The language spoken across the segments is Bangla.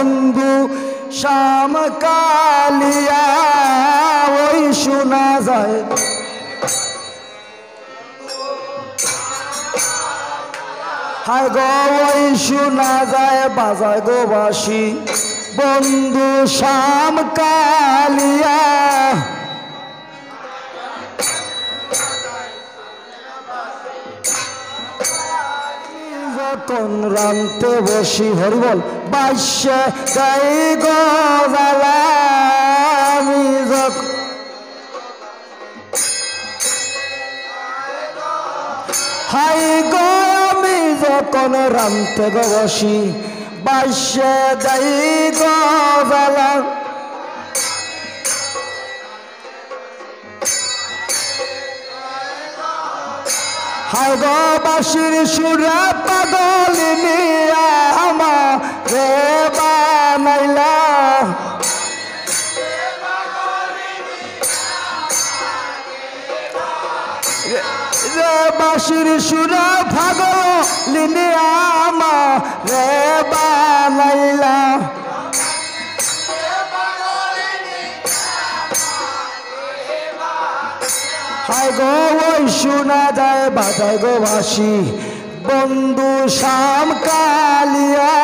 বন্ধু শ্যাম কালিয়া ওই শোনা যায় হায় গো ওই শোনা যায় বাজায় গো বাঁশি বন্ধু শ্যাম কালিয়া যখন রামতে বসি হরিবল বাইশে গাই গজালা আমি যখন হাই গো আমি যখন রামতে গো বসি বাইশে গাই গজালা হায় গো বাঁশির সুরে পাগল নিয়া আমারে বানাইলা রে বাঁশির সুরে পাগল নিয়া আমারে বানাইলা হায় গো ওই শোনা যায় বাজায় গো বাঁশি বন্ধু শ্যাম কালিয়া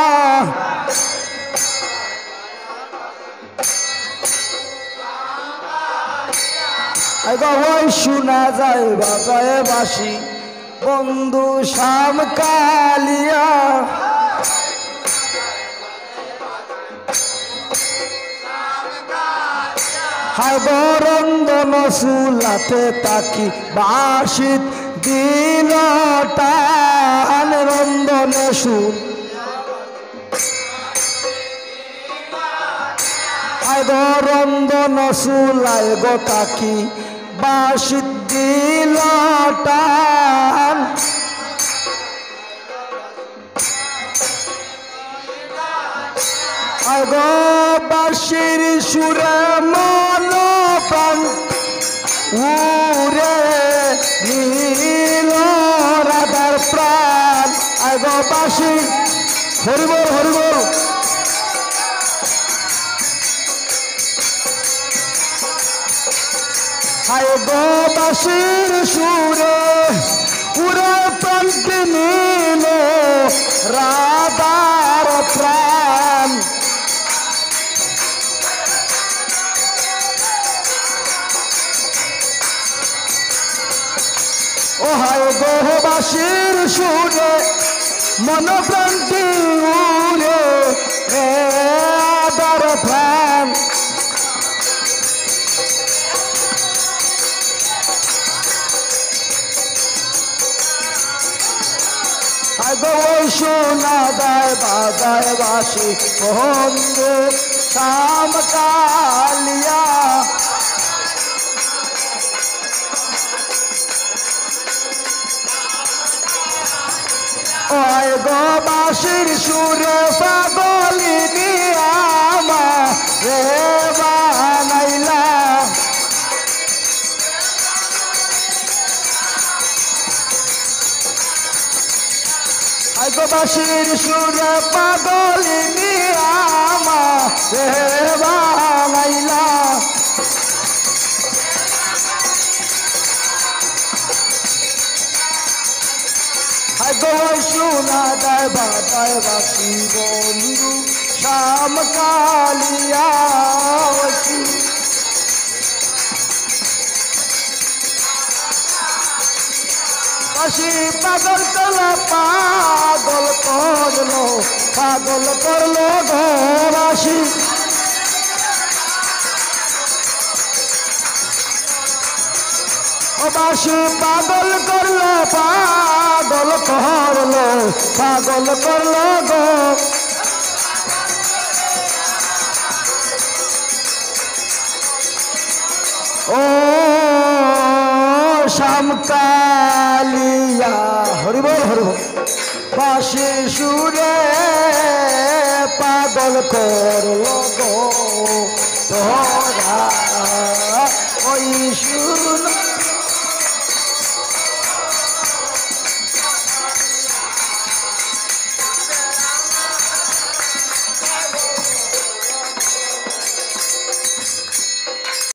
হায় গো ওই শোনা যায় বাজায় বাঁশি বন্ধু শ্যাম কালিয়া হায় গো রন্দন চুলাতে তাকি বাঁশিত দিল টান রন্দনে সুর হায় গো রন্দন চুলায় গো তাকি বাঁশিত দিল টান হায় গো বাঁশির সুরে মন প্রাণ উরে নীল রাধার প্রাণ হায় গো বাঁশি হরিবল হরিবল হায় গো বাঁশির সুরে উরে প্রাণটি নীল রাধার প্রাণ ও হায় গো বাঁশির সুরে মন প্রান্তি উড়ে আদার প্রাণ হায় গো শোনা যায় বাজায় বাঁশি বন্ধু শ্যাম কালিয়া ওই গো বাঁশির সুরে পাগলি নিয়া আমারে বানাইলা ওই গো বাঁশির সুরে পাগলি নিয়া আমারে বানাইলা গো শোনা যায় বাজায় বাঁশি বন্ধু শ্যাম কালিয়া বাঁশি পাগল করলো পাগল করলো পাগল করলো গো বাঁশি ও বাঁশি পাগল করলো পাগল করলো পাগল করলো গো ও শ্যাম কালিয়া হরিবল হরিবল বাঁশির সুরে পাগল